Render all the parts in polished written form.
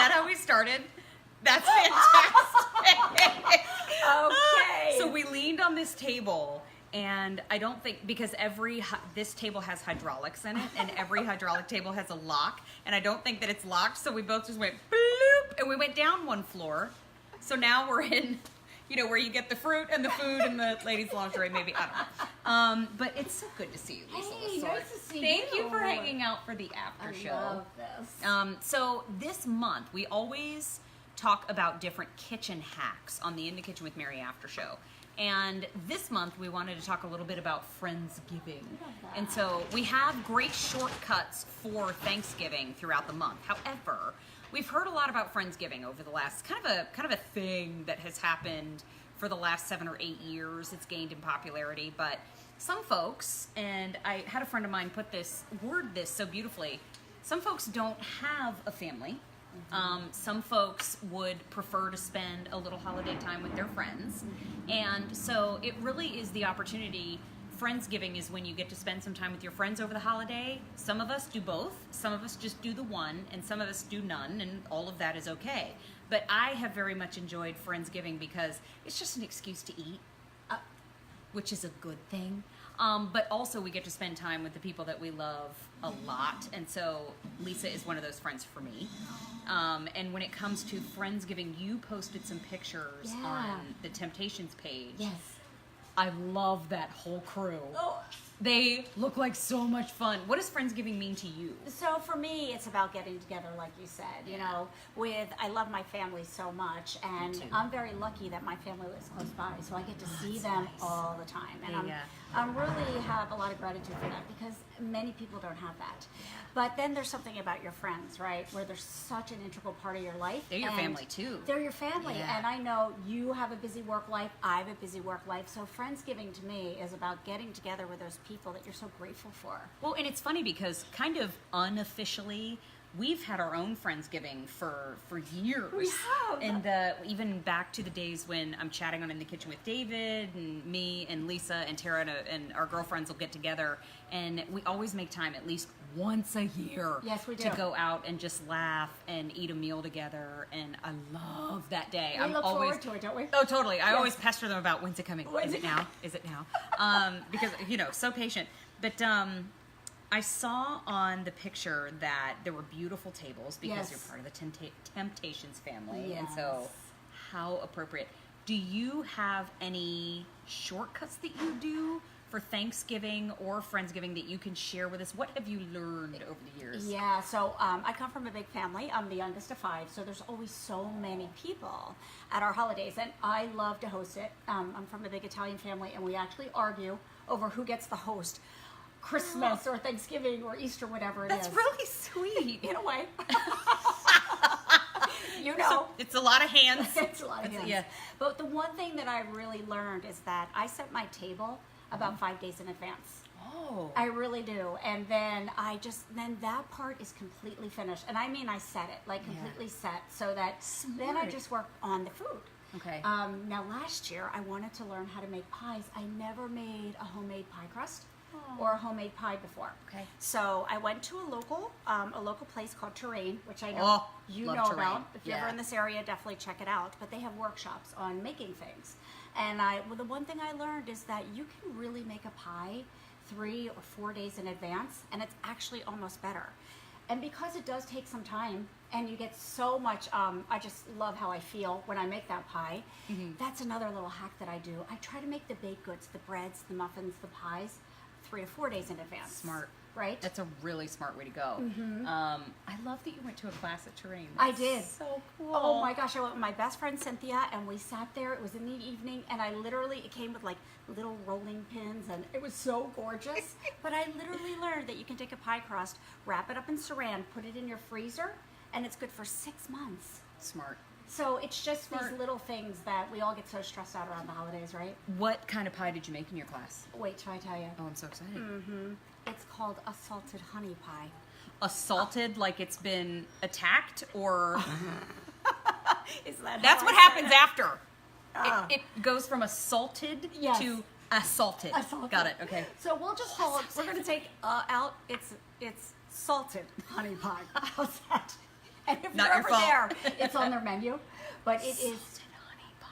that how we started? That's fantastic. Okay. So we leaned on this table, and I don't think, because this table has hydraulics in it, and every hydraulic table has a lock, and I don't think that it's locked, so we both just went bloop, and we went down one floor. So now we're in, where you get the fruit and the food and the ladies' lingerie, maybe, I don't know. But it's so good to see you, Lisa. Hey, nice to see Thank you. you for hanging out for the after show. I love this. So this month, we always talk about different kitchen hacks on the In the Kitchen with Mary after show. And this month, we wanted to talk a little bit about Friendsgiving. And so we have great shortcuts for Thanksgiving throughout the month. However, we've heard a lot about Friendsgiving over the last, kind of a thing that has happened for the last 7 or 8 years. It's gained in popularity, but some folks, and I had a friend of mine word this so beautifully, some folks don't have a family. Some folks would prefer to spend a little holiday time with their friends. And so it really is the opportunity. Friendsgiving is when you get to spend some time with your friends over the holiday. Some of us do both. Some of us just do the one, and some of us do none, and all of that is okay. But I have very much enjoyed Friendsgiving because it's just an excuse to eat, which is a good thing. But also we get to spend time with the people that we love a lot. And so Lisa is one of those friends for me. And when it comes to Friendsgiving, you posted some pictures on the Temp-tations page. Yes. I love that whole crew. Oh. They look like so much fun. What does Friendsgiving mean to you? So for me, it's about getting together, like you said. I love my family so much, and I'm very lucky that my family lives close by, so I get to see them all the time, and I'm really have a lot of gratitude for that because many people don't have that. But then there's something about your friends, right, where they're such an integral part of your life. They're your family too. They're your family, and I know you have a busy work life. I have a busy work life, so Friendsgiving to me is about getting together with those people that you're so grateful for. Well, and it's funny because kind of unofficially, we've had our own Friendsgiving for years. We have. And even back to the days when I'm chatting on In the Kitchen with David, and me and Lisa and Tara and our girlfriends will get together, and we always make time at least once a year. Yes, we do. To go out and just laugh and eat a meal together, and I love that day. We look forward to it, don't we? Oh, totally. I always pester them about when's it coming? Is it now? Is it now? Because, so patient. But I saw on the picture that there were beautiful tables because you're part of the Temp-tations family. Yes. And so how appropriate. Do you have any shortcuts that you do for Thanksgiving or Friendsgiving that you can share with us? What have you learned over the years? Yeah, so I come from a big family. I'm the youngest of 5, so there's always so many people at our holidays, and I love to host it. I'm from a big Italian family, and we actually argue over who gets the host Christmas or Thanksgiving or Easter, whatever it is. That's really sweet. In a way. So it's a lot of hands. It's a lot of hands. Yeah. But the one thing that I really learned is that I set my table about 5 days in advance. Oh. I really do. And then then that part is completely finished. And I mean, I set it, like completely set, so that then I just work on the food. Okay. Now last year, I wanted to learn how to make pies. I never made a homemade pie crust or a homemade pie before. Okay. So I went to a local place called Terrain, which I know you know Terrain. about. If you're ever in this area, definitely check it out. But they have workshops on making things. And the one thing I learned is that you can really make a pie 3 or 4 days in advance, and it's actually almost better. And because it does take some time, and you get so much, I just love how I feel when I make that pie. That's another little hack that I do. I try to make the baked goods, the breads, the muffins, the pies, 3 to 4 days in advance. Smart. Right? That's a really smart way to go. I love that you went to a class at Terrain. I did. So cool. Oh my gosh, I went with my best friend Cynthia, and we sat there. It was in the evening, and it came with like little rolling pins, and it was so gorgeous. But I literally learned that you can take a pie crust, wrap it up in saran, put it in your freezer, and it's good for 6 months. Smart. So it's just these little things that we all get so stressed out around the holidays, right? What kind of pie did you make in your class? Wait till I tell you. Oh, I'm so excited. It's called a salted honey pie. Assaulted, like it's been attacked, or Is that that's how what I said happens it? after. It goes from assaulted to assaulted. Assaulted. Got it. Okay. So we'll just call it. We're going to take out. It's salted honey pie. How's that? And if Not you're your ever fault. there, it's on their menu. But it is,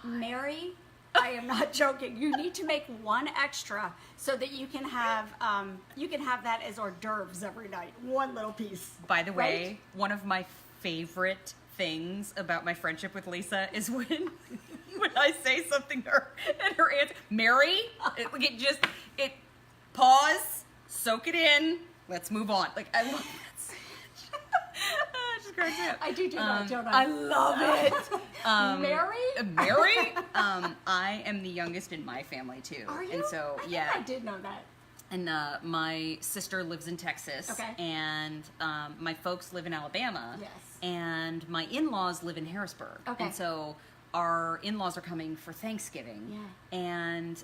Mary, I am not joking. You need to make one extra so that you can have that as hors d'oeuvres every night. One little piece. By the way, Right? one of my favorite things about my friendship with Lisa is when I say something to her and her answer, Mary, it pause, soak it in, let's move on. Like, I love that so much. It just cracks me up. I do that, don't I? I love it. Mary? Mary? I am the youngest in my family too. Are you? And so, I think yeah. I did know that. And my sister lives in Texas. Okay. And my folks live in Alabama. Yes. And my in-laws live in Harrisburg. Okay. And so our in-laws are coming for Thanksgiving. Yeah. And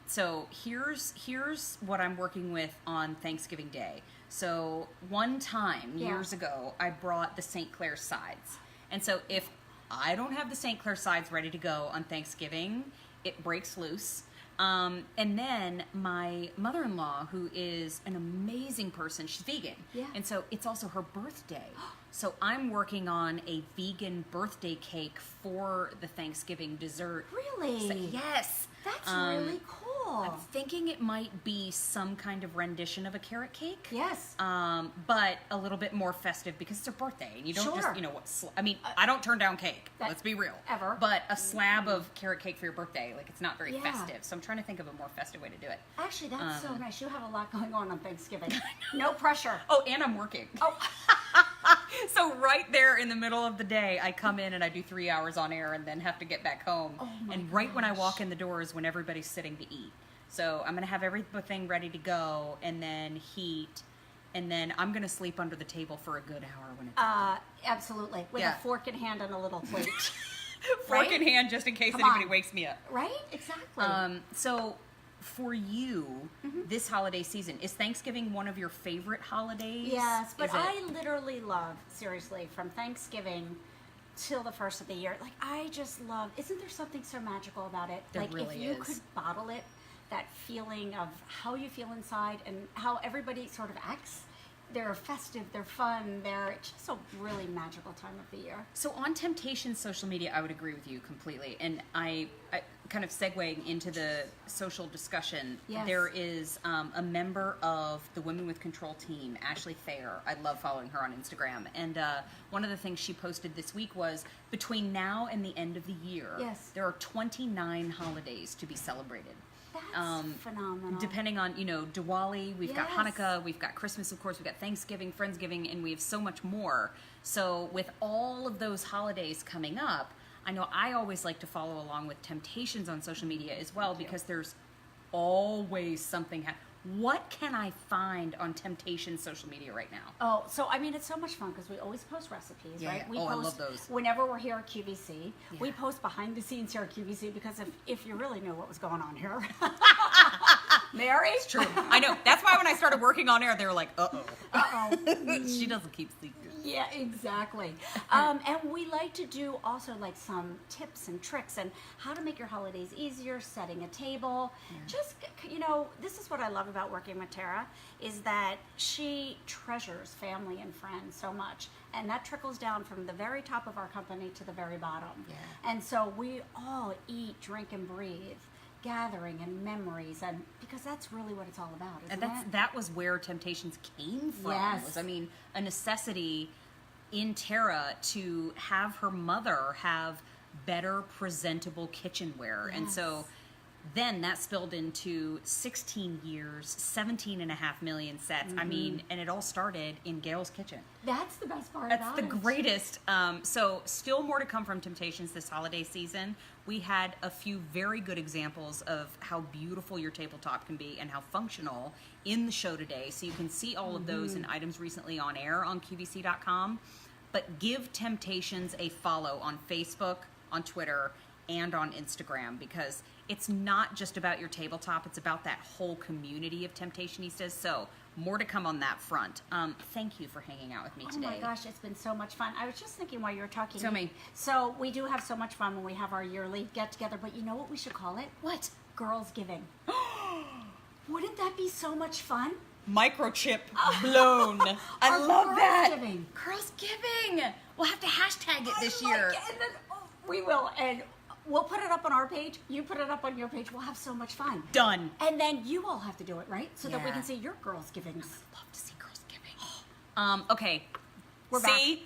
so here's what I'm working with on Thanksgiving Day. So one time, years ago, I brought the St. Clair sides. And so if I don't have the St. Clair sides ready to go on Thanksgiving, it breaks loose. And then my mother-in-law, who is an amazing person, she's vegan. Yeah. And so it's also her birthday. So I'm working on a vegan birthday cake for the Thanksgiving dessert. Really? So, yes. That's really cool. I'm thinking it might be some kind of rendition of a carrot cake. Yes. But a little bit more festive because it's her birthday. And you don't Sure. just, I don't turn down cake. Let's be real. Ever. But a slab of carrot cake for your birthday, like, it's not very Yeah. festive. So I'm trying to think of a more festive way to do it. Actually, that's so nice. You have a lot going on Thanksgiving. No pressure. Oh, and I'm working. Oh. So right there in the middle of the day, I come in and I do 3 hours on air and then have to get back home. Oh my and right when I gosh. walk in the door is when everybody's sitting to eat. So I'm going to have everything ready to go and then heat. And then I'm going to sleep under the table for a good hour when it's Absolutely. With Yeah. a fork in hand and a little plate. fork right? in hand just in case Come anybody on. wakes me up. Right? Exactly. So for you, this holiday season, is Thanksgiving one of your favorite holidays? Yes, but Is it- I literally love, seriously, from Thanksgiving till the first of the year. Like, I just love, isn't there something so magical about it? There like, really if you is. could bottle it, that feeling of how you feel inside and how everybody sort of acts. They're festive, they're fun, they're just a really magical time of the year. So on Temp-tations social media, I would agree with you completely. And I kind of segueing into the social discussion, Yes. there is a member of the Women with Control team, Ashley Thayer. I love following her on Instagram. And one of the things she posted this week was, between now and the end of the year, Yes. there are 29 holidays to be celebrated. That's phenomenal. Depending on, Diwali, we've got Yes. Hanukkah, we've got Christmas, of course, we've got Thanksgiving, Friendsgiving, and we have so much more. So with all of those holidays coming up, I know I always like to follow along with Temp-tations on social media as well, because there's always something What can I find on Temp-tations social media right now? Oh, so I mean, it's so much fun because we always post recipes, Yeah, right? yeah. We Oh, I post love those. whenever we're here at QVC. We Yeah. post behind the scenes here at QVC because if you really knew what was going on here, Mary, it's True. I know. That's why when I started working on air, they were like, uh-oh. Uh-oh. She doesn't keep secrets. Yeah, exactly. And we like to do also like some tips and tricks and how to make your holidays easier, setting a table. Just, this is what I love about working with Tara, is that she treasures family and friends so much. And that trickles down from the very top of our company to the very bottom. Yeah. And so we all eat, drink, and breathe gathering and memories, and because that's really what it's all about, isn't And that was where Temp-tations came from. Yes. Was, a necessity in Tara to have her mother have better presentable kitchenware. And so Yes. then that spilled into 16 years, 17.5 million sets. And it all started in Gail's kitchen. That's the best part That's about the it. greatest. So still more to come from Temp-tations this holiday season. We had a few very good examples of how beautiful your tabletop can be and how functional in the show today. So you can see all of those and items recently on air on QVC.com. But give Temp-tations a follow on Facebook, on Twitter, and on Instagram, because it's not just about your tabletop, it's about that whole community of Temp-tationistas. So more to come on that front. Thank you for hanging out with me today. Oh my gosh, it's been so much fun. I was just thinking while you were talking. Tell me. So we do have so much fun when we have our yearly get together, but you know what we should call it? What? Girls Giving. Wouldn't that be so much fun? microchip blown. I Our love Girls that. Giving. Girls Giving. We'll have to hashtag it this I year. like it. And then, we will, and we'll put it up on our page. You put it up on your page. We'll have so much fun. Done. And then you all have to do it, right? So that we Yeah. can see your Girls Givings. Love to see Girls Giving. Okay. We're see?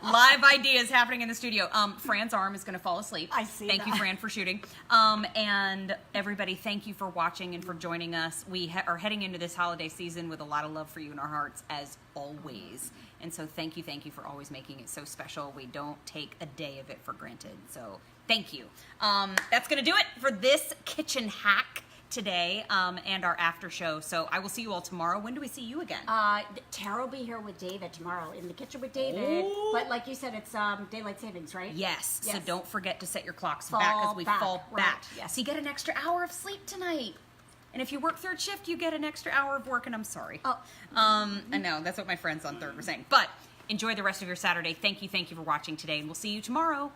Live ideas happening in the studio. Fran's arm is going to fall asleep. I see Thank you, that. Fran, for shooting. And everybody, thank you for watching and for joining us. We are heading into this holiday season with a lot of love for you in our hearts, as always. And so thank you for always making it so special. We don't take a day of it for granted. So thank you. That's going to do it for this kitchen hack today and our after show. So I will see you all tomorrow. When do we see you again? Tara will be here with David tomorrow in the kitchen with David. Oh. But like you said, it's daylight savings, right? Yes. So Yes. don't forget to set your clocks Fall back as we back, fall right, back. yes. So you get an extra hour of sleep tonight. And if you work third shift, you get an extra hour of work, and I'm sorry. Oh. I know, that's what my friends on third were saying. But enjoy the rest of your Saturday. Thank you for watching today, and we'll see you tomorrow.